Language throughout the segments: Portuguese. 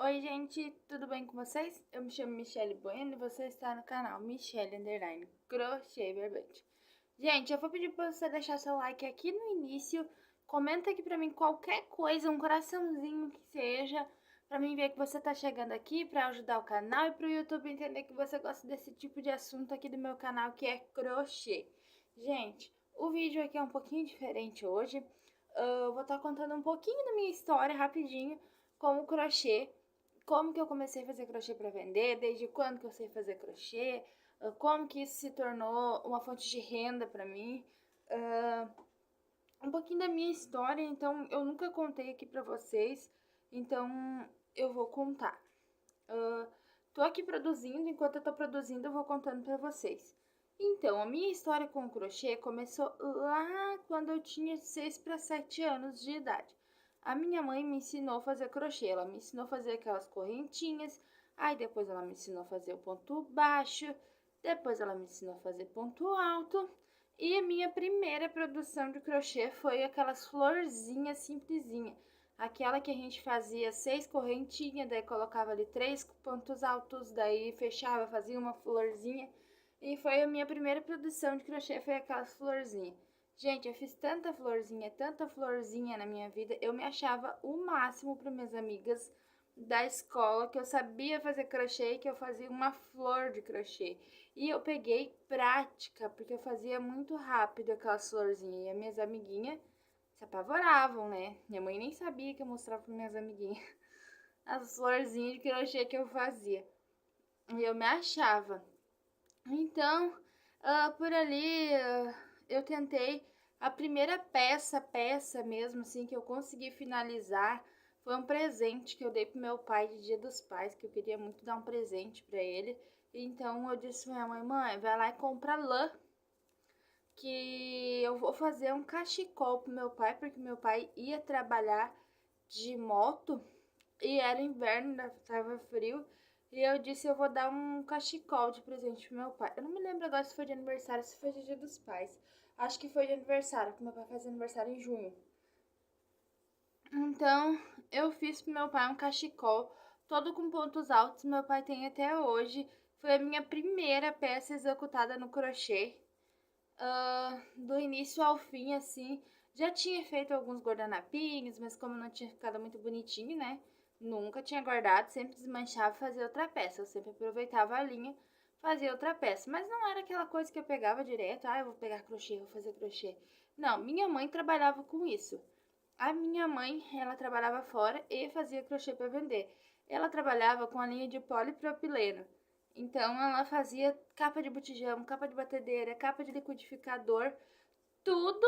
Oi, gente, tudo bem com vocês? Eu me chamo Michelle Bueno e você está no canal Michelle Underline Crochê Verbete. Gente, eu vou pedir para você deixar seu like aqui no início, comenta aqui pra mim qualquer coisa, um coraçãozinho que seja, pra mim ver que você tá chegando aqui, pra ajudar o canal e pro YouTube entender que você gosta desse tipo de assunto aqui do meu canal, que é crochê. Gente, o vídeo aqui é um pouquinho diferente hoje, eu vou estar contando um pouquinho da minha história rapidinho com o crochê. Como que eu comecei a fazer crochê para vender, desde quando que eu sei fazer crochê, como que isso se tornou uma fonte de renda para mim, um pouquinho da minha história, então eu nunca contei aqui para vocês, então eu vou contar. Tô aqui produzindo, enquanto eu tô produzindo eu vou contando para vocês. Então, a minha história com o crochê começou lá quando eu tinha 6 para 7 anos de idade. A minha mãe me ensinou a fazer crochê, ela me ensinou a fazer aquelas correntinhas, aí depois ela me ensinou a fazer o ponto baixo, depois ela me ensinou a fazer ponto alto, e a minha primeira produção de crochê foi aquelas florzinhas simplesinhas, aquela que a gente fazia 6 correntinhas, daí colocava ali 3 pontos altos, daí fechava, fazia uma florzinha. E foi a minha primeira produção de crochê, foi aquelas florzinhas. Gente, eu fiz tanta florzinha na minha vida, eu me achava o máximo para minhas amigas da escola, que eu sabia fazer crochê e que eu fazia uma flor de crochê. E eu peguei prática, porque eu fazia muito rápido aquelas florzinhas. E as minhas amiguinhas se apavoravam, né? Minha mãe nem sabia que eu mostrava para minhas amiguinhas as florzinhas de crochê que eu fazia. E eu me achava. Então, por ali, eu tentei a primeira peça mesmo, assim, que eu consegui finalizar. Foi um presente que eu dei pro meu pai de Dia dos Pais, que eu queria muito dar um presente para ele. Então, eu disse pra minha mãe, mãe, vai lá e compra lã, que eu vou fazer um cachecol pro meu pai, porque meu pai ia trabalhar de moto e era inverno, tava frio. E eu disse, eu vou dar um cachecol de presente pro meu pai. Eu não me lembro agora se foi de aniversário, se foi de Dia dos Pais. Acho que foi de aniversário, porque meu pai faz aniversário em junho. Então, eu fiz pro meu pai um cachecol, todo com pontos altos. Meu pai tem até hoje. Foi a minha primeira peça executada no crochê. Do início ao fim, assim. Já tinha feito alguns guardanapinhos, mas como não tinha ficado muito bonitinho, né? Nunca tinha guardado, sempre desmanchava e fazia outra peça. Eu sempre aproveitava a linha, fazia outra peça. Mas não era aquela coisa que eu pegava direto, eu vou pegar crochê, vou fazer crochê. Não, minha mãe trabalhava com isso. A minha mãe, ela trabalhava fora e fazia crochê para vender. Ela trabalhava com a linha de polipropileno. Então ela fazia capa de botijão, capa de batedeira, capa de liquidificador, tudo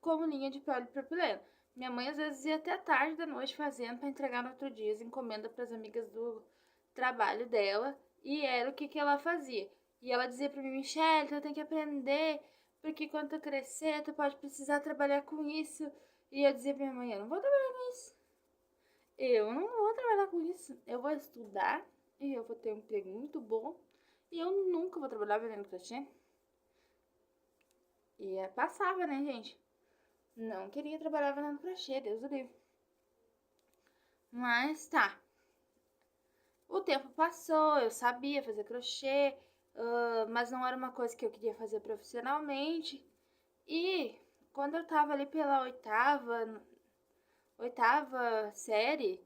como linha de polipropileno. Minha mãe às vezes ia até tarde da noite fazendo para entregar no outro dia, as encomenda para as amigas do trabalho dela, e era o que ela fazia. E ela dizia para mim, Michelle, tu tem que aprender, porque quando tu crescer, tu pode precisar trabalhar com isso. E eu dizia pra minha mãe, eu não vou trabalhar com isso. Eu não vou trabalhar com isso. Eu vou estudar e eu vou ter um emprego muito bom. E eu nunca vou trabalhar vendendo crochê. E passava, né, gente? Não queria trabalhar vendendo crochê, Deus o livre. Mas tá. O tempo passou, eu sabia fazer crochê, mas não era uma coisa que eu queria fazer profissionalmente. E quando eu tava ali pela oitava série,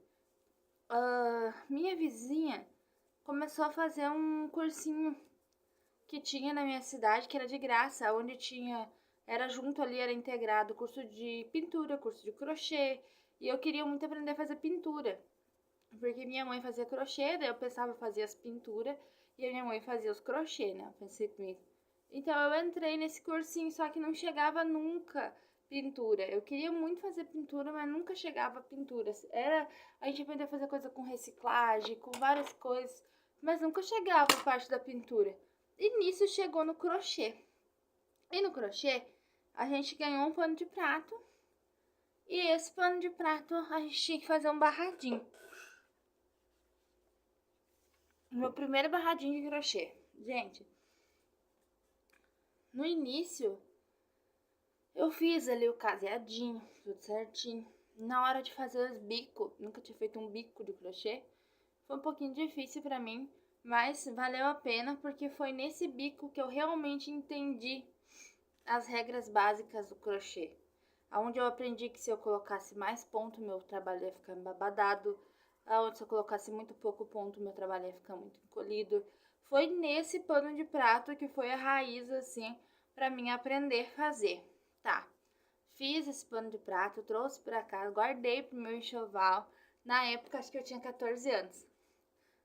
minha vizinha começou a fazer um cursinho que tinha na minha cidade, que era de graça, onde tinha, era junto ali, era integrado curso de pintura, curso de crochê, e eu queria muito aprender a fazer pintura, porque minha mãe fazia crochê, daí eu pensava em fazer as pinturas, e a minha mãe fazia os crochê, né, eu pensei comigo. Então eu entrei nesse cursinho, só que não chegava nunca pintura. Eu queria muito fazer pintura, mas nunca chegava a pintura. A gente aprendeu a fazer coisa com reciclagem, com várias coisas, mas nunca chegava a parte da pintura. E nisso chegou no crochê. E no crochê, a gente ganhou um pano de prato. E esse pano de prato, a gente tinha que fazer um barradinho. Meu primeiro barradinho de crochê. Gente, no início, eu fiz ali o caseadinho, tudo certinho. na hora de fazer os bicos, nunca tinha feito um bico de crochê, foi um pouquinho difícil pra mim, mas valeu a pena porque foi nesse bico que eu realmente entendi as regras básicas do crochê. Onde eu aprendi que se eu colocasse mais ponto, meu trabalho ia ficar embabadado. Onde se eu colocasse muito pouco ponto, meu trabalho ia ficar muito encolhido. Foi nesse pano de prato que foi a raiz, assim, para mim aprender a fazer. Tá, fiz esse pano de prato, trouxe para casa, guardei pro meu enxoval. Na época, acho que eu tinha 14 anos.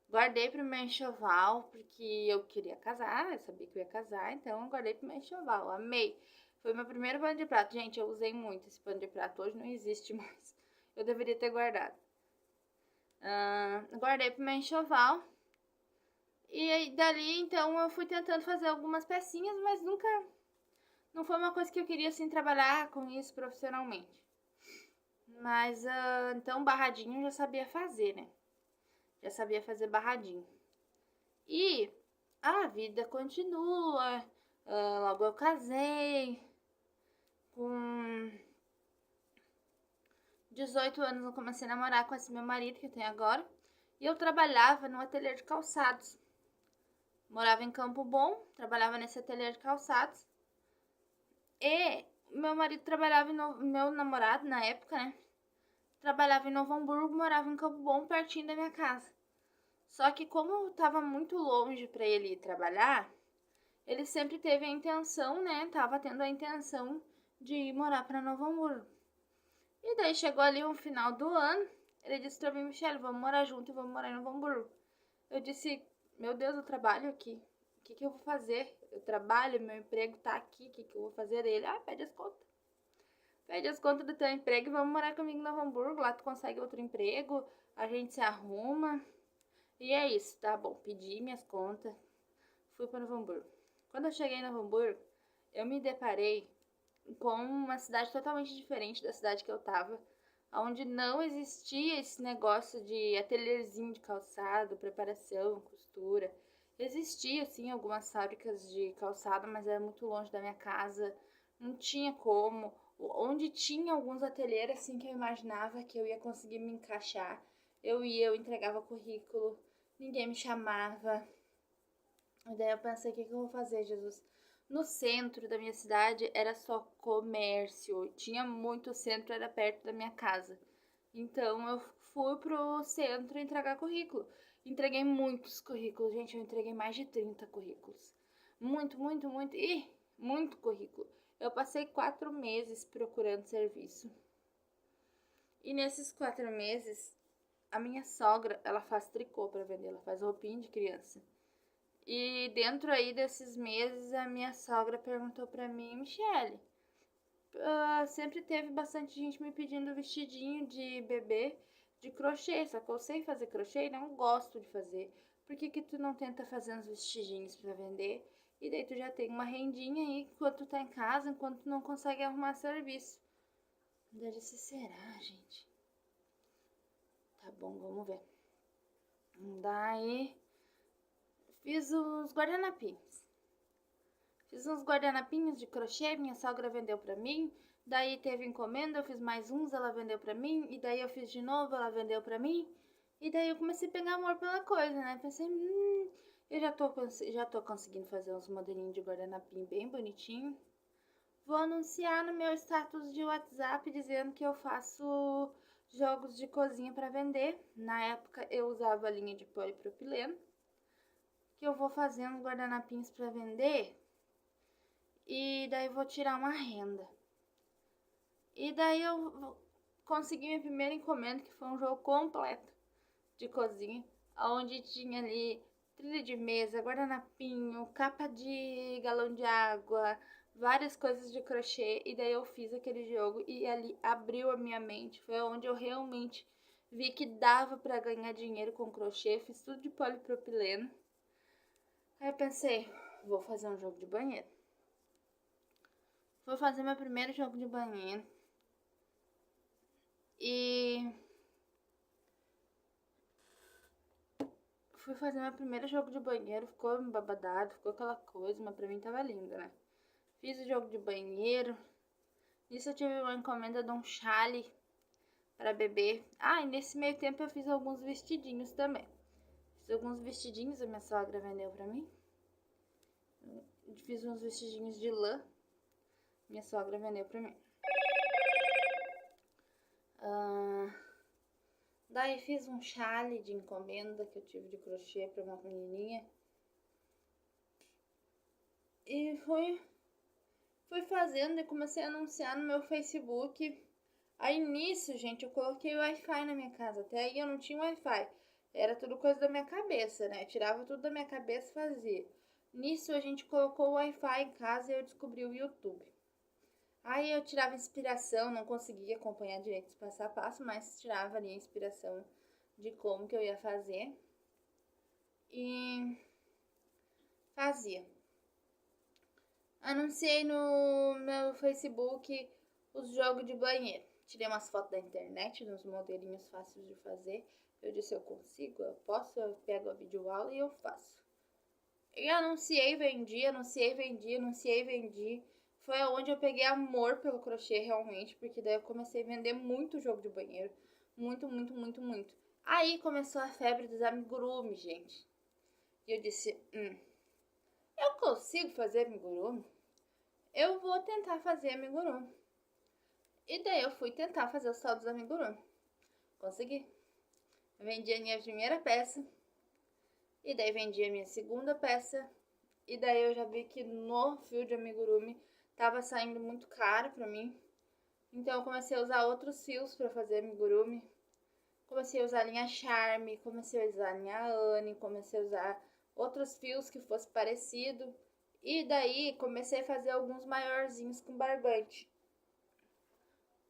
Guardei pro meu enxoval, porque eu queria casar, eu sabia que eu ia casar, então eu guardei pro meu enxoval. Amei. Foi meu primeiro pano de prato. Gente, eu usei muito esse pano de prato. Hoje não existe mais. Eu deveria ter guardado. Guardei pro meu enxoval. E aí, dali, então, eu fui tentando fazer algumas pecinhas, mas nunca... Não foi uma coisa que eu queria, assim, trabalhar com isso profissionalmente. Mas, então, barradinho eu já sabia fazer, né? Já sabia fazer barradinho. E a vida continua. Logo eu casei. Com 18 anos eu comecei a namorar com esse meu marido que eu tenho agora. E eu trabalhava no ateliê de calçados. Morava em Campo Bom, trabalhava nesse ateliê de calçados. E meu marido trabalhava meu namorado na época, né? Trabalhava em Novo Hamburgo, morava em Campo Bom, pertinho da minha casa. Só que como estava muito longe para ele ir trabalhar, ele sempre teve a intenção, né? Tava tendo a intenção de ir morar para Novo Hamburgo. E daí chegou ali um final do ano, ele disse pra mim, Michelle, vamos morar junto e vamos morar em Novo Hamburgo. Eu disse, meu Deus, eu trabalho aqui. O que eu vou fazer? Eu trabalho, meu emprego tá aqui, o que eu vou fazer? Ele, pede as contas. Pede as contas do teu emprego e vamos morar comigo em Novo Hamburgo. Lá tu consegue outro emprego, a gente se arruma. E é isso, tá bom. Pedi minhas contas, fui para Novo Hamburgo. Quando eu cheguei em Novo Hamburgo, eu me deparei com uma cidade totalmente diferente da cidade que eu tava, onde não existia esse negócio de ateliêzinho de calçado, preparação, costura. Existia, sim, algumas fábricas de calçado, mas era muito longe da minha casa, não tinha como. Onde tinha alguns ateliês, assim, que eu imaginava que eu ia conseguir me encaixar, eu entregava currículo, ninguém me chamava. E daí eu pensei, o que eu vou fazer, Jesus? No centro da minha cidade era só comércio, tinha muito centro, era perto da minha casa. Então eu fui pro centro entregar currículo. Entreguei muitos currículos, gente, eu entreguei mais de 30 currículos. Muito, muito, muito, muito currículo. Eu passei 4 meses procurando serviço. E nesses 4 meses, a minha sogra, ela faz tricô para vender, ela faz roupinha de criança. E dentro aí desses meses, a minha sogra perguntou pra mim, Michele, sempre teve bastante gente me pedindo vestidinho de bebê de crochê, só que eu sei fazer crochê e não gosto de fazer. Por que tu não tenta fazer uns vestidinhos pra vender? E daí tu já tem uma rendinha aí enquanto tu tá em casa, enquanto tu não consegue arrumar serviço. Eu disse, será, gente? Tá bom, vamos ver. Daí, fiz os guardanapinhos. Fiz uns guardanapinhos de crochê, minha sogra vendeu pra mim. Daí teve encomenda, eu fiz mais uns, ela vendeu pra mim. E daí eu fiz de novo, ela vendeu pra mim. E daí eu comecei a pegar amor pela coisa, né? Pensei, eu já tô conseguindo fazer uns modelinhos de guardanapinho bem bonitinho. Vou anunciar no meu status de WhatsApp dizendo que eu faço jogos de cozinha pra vender. Na época eu usava a linha de polipropileno. Que eu vou fazendo guardanapinhos pra vender. E daí vou tirar uma renda. E daí eu consegui minha primeira encomenda, que foi um jogo completo de cozinha, onde tinha ali trilha de mesa, guardanapinho, capa de galão de água, várias coisas de crochê. E daí eu fiz aquele jogo e ali abriu a minha mente. Foi onde eu realmente vi que dava para ganhar dinheiro com crochê. Fiz tudo de polipropileno. Aí eu pensei, vou fazer um jogo de banheiro. Vou fazer meu primeiro jogo de banheiro. E fui fazer meu primeiro jogo de banheiro, ficou babadado, ficou aquela coisa, mas pra mim tava lindo, né? Fiz o jogo de banheiro. Nisso eu tive uma encomenda de um chale para bebê. Ah, e nesse meio tempo eu fiz alguns vestidinhos também. Fiz alguns vestidinhos, a minha sogra vendeu pra mim. Fiz uns vestidinhos de lã, minha sogra vendeu pra mim. Daí fiz um chale de encomenda que eu tive de crochê pra uma menininha. E fui fazendo e comecei a anunciar no meu Facebook. Aí nisso, gente, eu coloquei o Wi-Fi na minha casa. Até aí eu não tinha Wi-Fi. Era tudo coisa da minha cabeça, né? Eu tirava tudo da minha cabeça e fazia. Nisso a gente colocou o Wi-Fi em casa e eu descobri o YouTube. Aí eu tirava inspiração, não conseguia acompanhar direito os passo a passo, mas tirava ali a inspiração de como que eu ia fazer. E fazia. Anunciei no meu Facebook os jogos de banheiro. Tirei umas fotos da internet, uns modelinhos fáceis de fazer. Eu disse, eu consigo, eu posso, eu pego a videoaula e eu faço. E anunciei, vendi, anunciei, vendi, anunciei, vendi. Foi onde eu peguei amor pelo crochê realmente, porque daí eu comecei a vender muito jogo de banheiro. Muito, muito, muito, muito. Aí começou a febre dos amigurumi, gente. E eu disse, eu consigo fazer amigurumi? Eu vou tentar fazer amigurumi. E daí eu fui tentar fazer o sol dos amigurumi. Consegui. Vendi a minha primeira peça. E daí vendi a minha segunda peça. E daí eu já vi que no fio de amigurumi tava saindo muito caro pra mim. Então eu comecei a usar outros fios pra fazer amigurumi. Comecei a usar a linha Charme, comecei a usar a linha Anne, comecei a usar outros fios que fosse parecido. E daí comecei a fazer alguns maiorzinhos com barbante.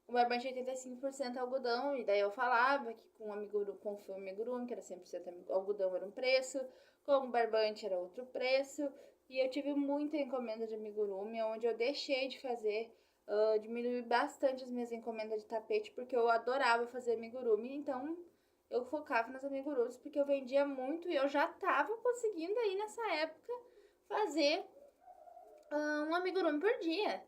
O barbante 85% algodão, e daí eu falava que com o fio amigurumi, que era 100% algodão, era um preço, com o barbante era outro preço, e eu tive muita encomenda de amigurumi, onde eu deixei de fazer, diminui bastante as minhas encomendas de tapete, porque eu adorava fazer amigurumi, então eu focava nas amigurumis, porque eu vendia muito e eu já tava conseguindo aí nessa época fazer um amigurumi por dia.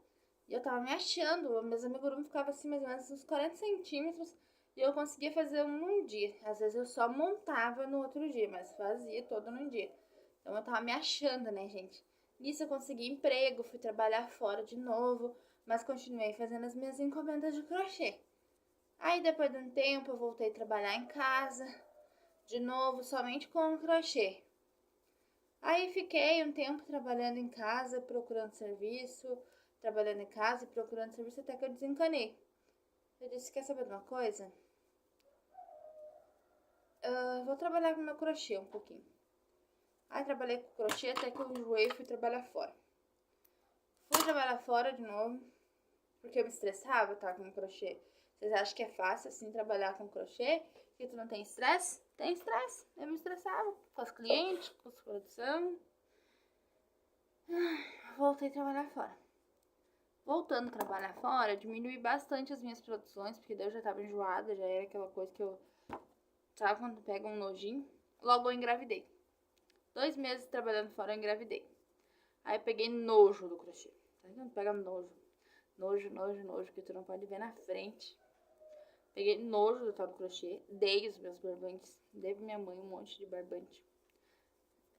E eu tava me achando, meus amigurumi ficavam assim mais ou menos uns 40 centímetros e eu conseguia fazer um num dia. Às vezes eu só montava no outro dia, mas fazia todo num dia. Então eu tava me achando, né, gente? Nisso eu consegui emprego, fui trabalhar fora de novo, mas continuei fazendo as minhas encomendas de crochê. Aí depois de um tempo eu voltei a trabalhar em casa, de novo, somente com crochê. Aí fiquei um tempo trabalhando em casa, procurando serviço, trabalhando em casa e procurando serviço até que eu desencanei. Eu disse, quer saber de uma coisa? Vou trabalhar com meu crochê um pouquinho. Aí trabalhei com crochê até que eu enjoei e fui trabalhar fora. Fui trabalhar fora de novo, porque eu me estressava, tá, com crochê. Vocês acham que é fácil assim trabalhar com crochê? Que tu não tem estresse? Tem estresse. Eu me estressava com os clientes, com as produção. Voltei a trabalhar fora. Voltando a trabalhar fora, diminui bastante as minhas produções, porque daí eu já tava enjoada, já era aquela coisa que eu... Sabe quando pega um nojinho? Logo eu engravidei. 2 meses trabalhando fora, eu engravidei. Aí eu peguei nojo do crochê. Tá vendo? Pega nojo. Nojo, nojo, nojo, que tu não pode ver na frente. Peguei nojo do tal do crochê. Dei os meus barbantes. Dei pra minha mãe um monte de barbante.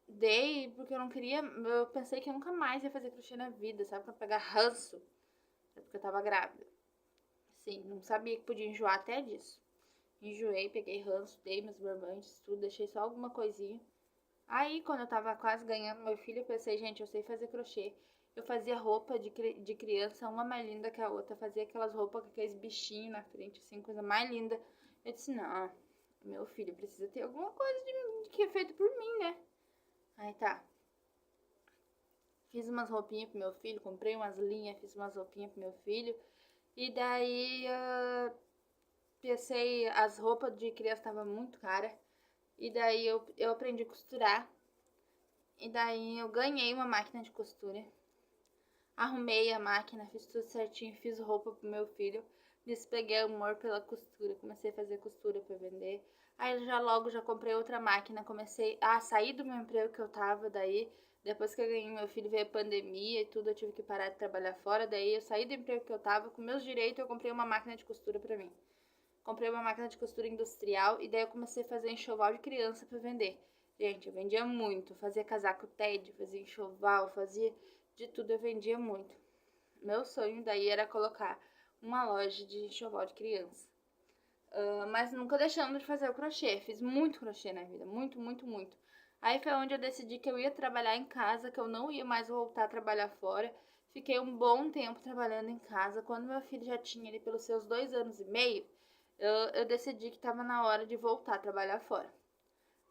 Dei porque eu não queria... Eu pensei que eu nunca mais ia fazer crochê na vida, sabe? Pra pegar ranço. É porque eu tava grávida. Sim, não sabia que podia enjoar até disso. Enjoei, peguei ranço, dei meus barbantes, tudo, deixei só alguma coisinha. Aí, quando eu tava quase ganhando meu filho, eu pensei, gente, eu sei fazer crochê. Eu fazia roupa de criança, uma mais linda que a outra. Fazia aquelas roupas com aqueles bichinhos na frente, assim, coisa mais linda. Eu disse, não, meu filho precisa ter alguma coisa de que é feito por mim, né? Aí tá. Fiz umas roupinhas pro meu filho, comprei umas linhas, fiz umas roupinhas pro meu filho. E daí, pensei, as roupas de criança estavam muito caras. E daí eu aprendi a costurar. E daí eu ganhei uma máquina de costura. Arrumei a máquina, fiz tudo certinho, fiz roupa pro meu filho. Despeguei amor pela costura, comecei a fazer costura para vender. Aí já comprei outra máquina, comecei a sair do meu emprego que eu tava, daí depois que eu ganhei meu filho veio a pandemia e tudo, eu tive que parar de trabalhar fora, daí eu saí do emprego que eu tava, com meus direitos eu comprei uma máquina de costura para mim. comprei uma máquina de costura industrial e daí eu comecei a fazer enxoval de criança para vender. Gente, eu vendia muito, fazia casaco TED, fazia enxoval, fazia de tudo, eu vendia muito. Meu sonho daí era colocar uma loja de enxoval de criança. Mas nunca deixando de fazer o crochê. Fiz muito crochê na vida, muito, muito, muito. Aí foi onde eu decidi que eu ia trabalhar em casa, que eu não ia mais voltar a trabalhar fora. Fiquei um bom tempo trabalhando em casa. Quando meu filho já tinha ele pelos seus 2 anos e meio, eu decidi que estava na hora de voltar a trabalhar fora.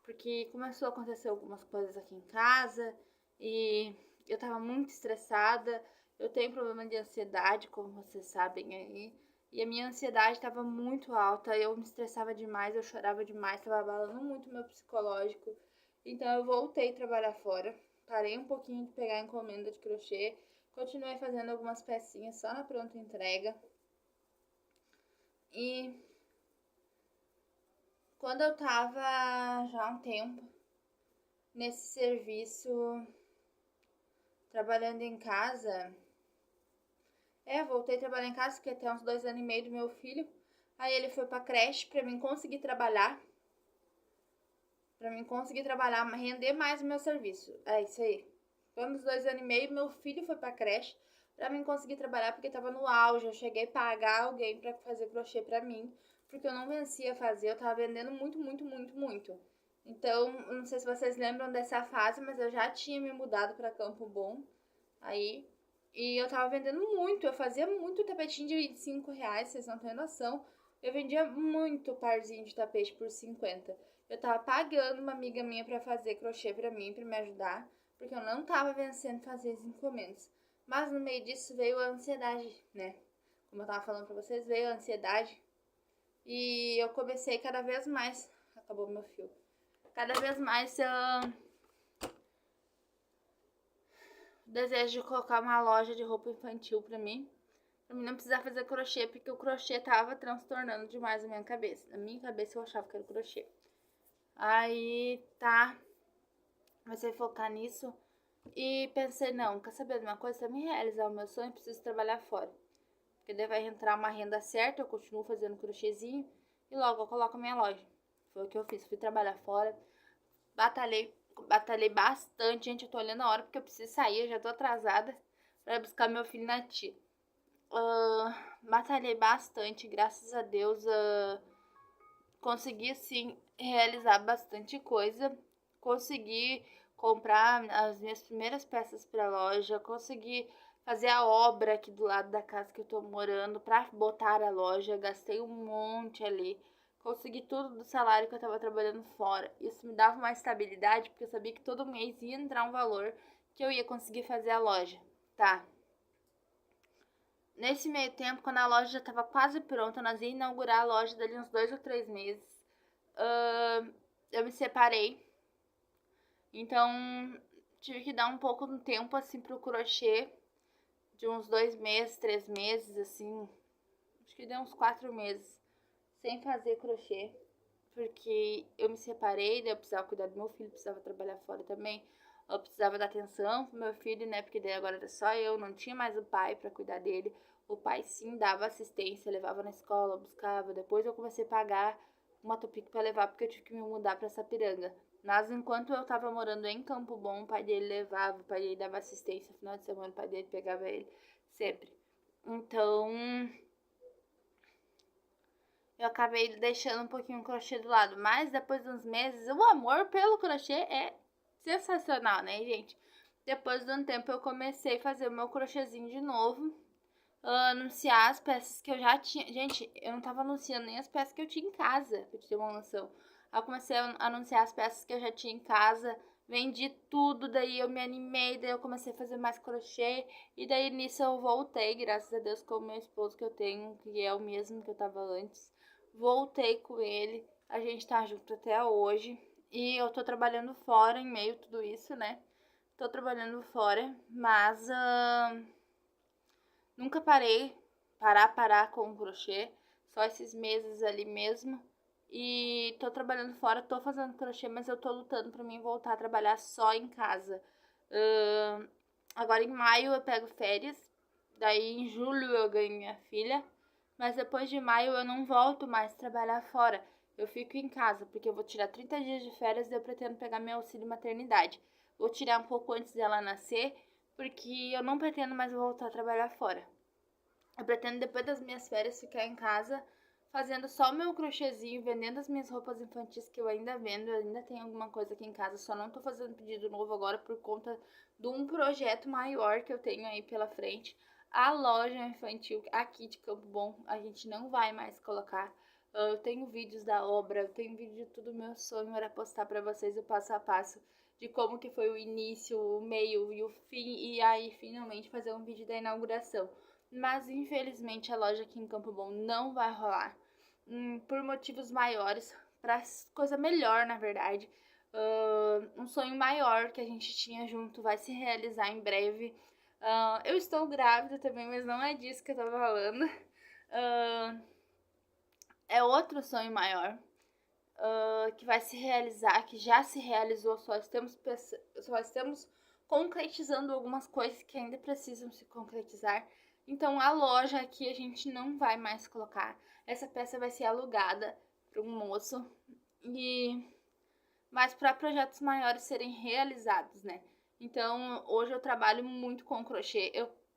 Porque começou a acontecer algumas coisas aqui em casa e eu tava muito estressada. Eu tenho problema de ansiedade, como vocês sabem aí. E a minha ansiedade estava muito alta, eu me estressava demais, eu chorava demais, estava abalando muito meu psicológico. Então eu voltei a trabalhar fora, parei um pouquinho de pegar encomenda de crochê, continuei fazendo algumas pecinhas só na pronta entrega. E quando eu tava já há um tempo nesse serviço, trabalhando em casa, voltei a trabalhar em casa, fiquei até uns 2 anos e meio do meu filho. Aí ele foi pra creche pra mim conseguir trabalhar. Render mais o meu serviço. É isso aí. Vamos 2 anos e meio, meu filho foi pra creche pra mim conseguir trabalhar, porque tava no auge. Eu cheguei a pagar alguém pra fazer crochê pra mim, porque eu não vencia fazer, eu tava vendendo muito, muito, muito, muito. Então, não sei se vocês lembram dessa fase, mas eu já tinha me mudado pra Campo Bom. Aí, e eu tava vendendo muito, eu fazia muito tapetinho de R$ 25, vocês não têm noção. Eu vendia muito parzinho de tapete por 50. Eu tava pagando uma amiga minha pra fazer crochê pra mim, pra me ajudar, porque eu não tava vencendo fazer as encomendas. Mas no meio disso veio a ansiedade, né? Como eu tava falando pra vocês, veio a ansiedade. E eu comecei cada vez mais. Acabou meu fio. Cada vez mais desejo de colocar uma loja de roupa infantil pra mim não precisar fazer crochê, porque o crochê tava transtornando demais a minha cabeça. Na minha cabeça eu achava que era crochê. Aí, tá, comecei a focar nisso e pensei, não, quer saber de uma coisa? Pra me realizar o meu sonho, eu preciso trabalhar fora. Porque daí vai entrar uma renda certa, eu continuo fazendo crochêzinho e logo eu coloco a minha loja. Foi o que eu fiz, fui trabalhar fora, batalhei bastante, gente, eu tô olhando a hora porque eu preciso sair, eu já tô atrasada pra buscar meu filho na tia. Batalhei bastante, graças a Deus, consegui sim realizar bastante coisa, consegui comprar as minhas primeiras peças para loja, consegui fazer a obra aqui do lado da casa que eu tô morando para botar a loja, gastei um monte ali, consegui tudo do salário que eu tava trabalhando fora. Isso me dava uma estabilidade, porque eu sabia que todo mês ia entrar um valor que eu ia conseguir fazer a loja, tá? Nesse meio tempo, quando a loja já estava quase pronta, nós ia inaugurar a loja dali uns 2 ou 3 meses. Eu me separei. Então, tive que dar um pouco de tempo, assim, pro crochê. De uns 2 meses, 3 meses, assim. Acho que deu uns 4 meses. Sem fazer crochê. Porque eu me separei, daí eu precisava cuidar do meu filho, precisava trabalhar fora também. Eu precisava dar atenção pro meu filho, né? Porque daí agora era só eu, não tinha mais o pai para cuidar dele. O pai sim dava assistência, levava na escola, buscava. Depois eu comecei a pagar uma Tupic para levar, porque eu tive que me mudar para Sapiranga. Mas enquanto eu tava morando em Campo Bom, o pai dele levava, o pai dele dava assistência. No final de semana, o pai dele pegava ele sempre. Então, eu acabei deixando um pouquinho o crochê do lado. Mas depois de uns meses, o amor pelo crochê é sensacional, né, gente? Depois de um tempo eu comecei a fazer o meu crochêzinho de novo. Anunciar as peças que eu já tinha. Gente, eu não tava anunciando nem as peças que eu tinha em casa, pra te ter uma noção. Aí eu comecei a anunciar as peças que eu já tinha em casa. Vendi tudo, daí eu me animei, daí eu comecei a fazer mais crochê. E daí nisso eu voltei, graças a Deus, com o meu esposo que eu tenho, que é o mesmo que eu tava antes. Voltei com ele, a gente tá junto até hoje. E eu tô trabalhando fora em meio a tudo isso, né? Tô trabalhando fora, mas nunca parar com o crochê. Só esses meses ali mesmo. E tô trabalhando fora, tô fazendo crochê, mas eu tô lutando pra mim voltar a trabalhar só em casa. Agora em maio eu pego férias. Daí em julho eu ganho minha filha. mas depois de maio eu não volto mais trabalhar fora. Eu fico em casa, porque eu vou tirar 30 dias de férias e eu pretendo pegar meu auxílio maternidade. Vou tirar um pouco antes dela nascer, porque eu não pretendo mais voltar a trabalhar fora. Eu pretendo, depois das minhas férias, ficar em casa fazendo só o meu crochêzinho, vendendo as minhas roupas infantis que eu ainda vendo. Eu ainda tenho alguma coisa aqui em casa, só não tô fazendo pedido novo agora por conta de um projeto maior que eu tenho aí pela frente. A loja infantil aqui de Campo Bom, a gente não vai mais colocar. Eu tenho vídeos da obra, eu tenho vídeo de tudo. Meu sonho era postar para vocês o passo a passo de como que foi o início, o meio e o fim, e aí finalmente fazer um vídeo da inauguração. Mas infelizmente a loja aqui em Campo Bom não vai rolar, por motivos maiores, para coisa melhor, na verdade. Um sonho maior que a gente tinha junto vai se realizar em breve. Eu estou grávida também, mas não é disso que eu tô falando. É outro sonho maior que vai se realizar, que já se realizou, só estamos concretizando algumas coisas que ainda precisam se concretizar. Então a loja aqui a gente não vai mais colocar. Essa peça vai ser alugada para um moço, mas para projetos maiores serem realizados, né? Então hoje eu trabalho muito com crochê.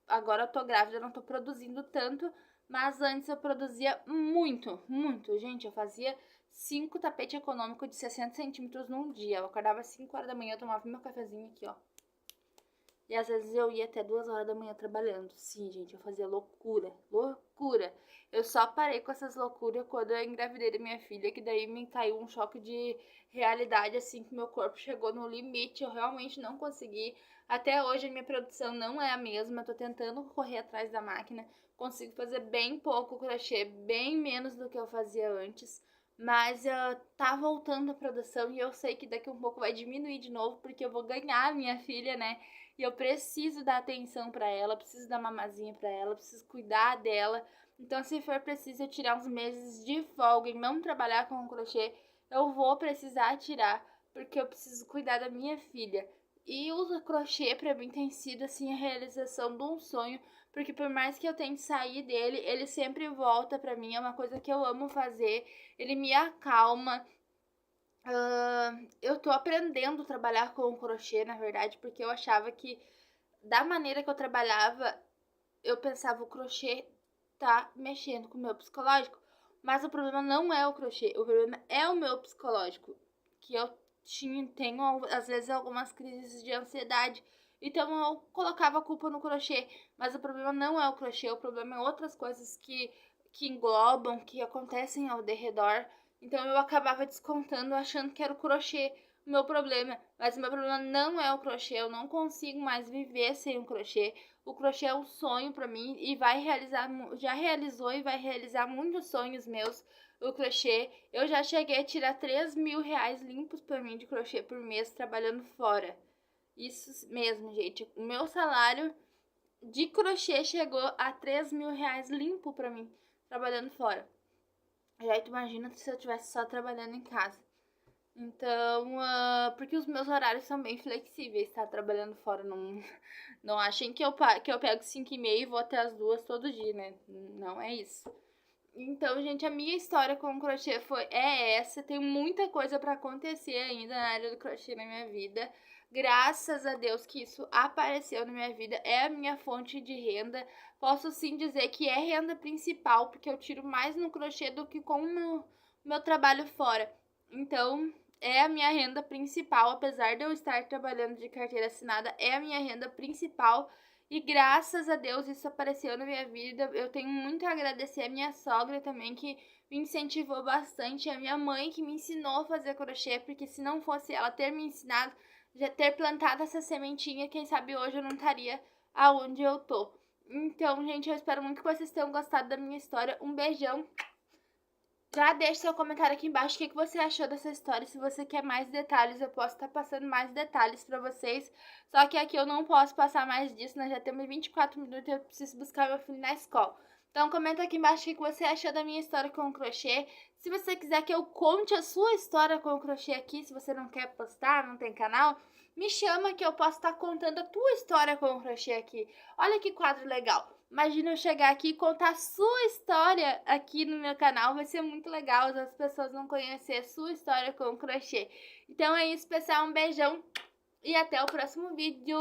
Agora eu tô grávida, eu não tô produzindo tanto, mas antes eu produzia muito, muito. Gente, eu fazia 5 tapetes econômicos de 60 centímetros num dia. Eu acordava às 5 horas da manhã, eu tomava meu cafezinho aqui, ó. E às vezes eu ia até 2 horas da manhã trabalhando. Sim, gente, eu fazia loucura, loucura. Eu só parei com essas loucuras quando eu engravidei da minha filha, que daí me caiu um choque de realidade, assim, que meu corpo chegou no limite. Eu realmente não consegui. Até hoje a minha produção não é a mesma. Eu tô tentando correr atrás da máquina. Consigo fazer bem pouco crochê, bem menos do que eu fazia antes. Mas tá voltando a produção e eu sei que daqui a um pouco vai diminuir de novo, porque eu vou ganhar a minha filha, né? E eu preciso dar atenção para ela, preciso dar mamazinha para ela, preciso cuidar dela. Então, se for preciso eu tirar uns meses de folga e não trabalhar com crochê, eu vou precisar tirar, porque eu preciso cuidar da minha filha. E o crochê para mim tem sido assim a realização de um sonho, porque por mais que eu tente sair dele, ele sempre volta para mim, é uma coisa que eu amo fazer. Ele me acalma. Eu tô aprendendo a trabalhar com o crochê, na verdade, porque eu achava que da maneira que eu trabalhava, eu pensava o crochê tá mexendo com o meu psicológico, mas o problema não é o crochê, o problema é o meu psicológico, que eu tenho às vezes algumas crises de ansiedade, então eu colocava a culpa no crochê, mas o problema não é o crochê, o problema é outras coisas que englobam, que acontecem ao redor. Então eu acabava descontando, achando que era o crochê o meu problema, mas o meu problema não é o crochê, eu não consigo mais viver sem o crochê. O crochê é um sonho pra mim e vai realizar, já realizou e vai realizar muitos sonhos meus. O crochê, eu já cheguei a tirar 3.000 reais limpos pra mim de crochê por mês trabalhando fora. Isso mesmo, gente. O meu salário de crochê chegou a 3.000 reais limpo pra mim trabalhando fora. Já tu imagina se eu estivesse só trabalhando em casa. Então, porque os meus horários são bem flexíveis, tá? Trabalhando fora, não achem que eu pego 5h30 e vou até as 2 todo dia, né? Não é isso. Então, gente, a minha história com o crochê é essa. Tem muita coisa pra acontecer ainda na área do crochê na minha vida. Graças a Deus que isso apareceu na minha vida. É a minha fonte de renda. Posso sim dizer que é renda principal, porque eu tiro mais no crochê do que com o meu trabalho fora. Então, é a minha renda principal, apesar de eu estar trabalhando de carteira assinada, é a minha renda principal. E graças a Deus isso apareceu na minha vida. Eu tenho muito a agradecer a minha sogra também, que me incentivou bastante, a minha mãe que me ensinou a fazer crochê, porque se não fosse ela ter me ensinado, já ter plantado essa sementinha, quem sabe hoje eu não estaria aonde eu tô. Então, gente, eu espero muito que vocês tenham gostado da minha história. Um beijão. Já deixe seu comentário aqui embaixo o que você achou dessa história. Se você quer mais detalhes, eu posso estar passando mais detalhes pra vocês. Só que aqui eu não posso passar mais disso, nós já temos 24 minutos e eu preciso buscar meu filho na escola. Então comenta aqui embaixo o que você achou da minha história com o crochê. Se você quiser que eu conte a sua história com o crochê aqui, se você não quer postar, não tem canal, me chama que eu posso estar contando a tua história com o crochê aqui. Olha que quadro legal. Imagina eu chegar aqui e contar a sua história aqui no meu canal. Vai ser muito legal, as pessoas vão conhecer a sua história com crochê. Então é isso, pessoal. Um beijão e até o próximo vídeo.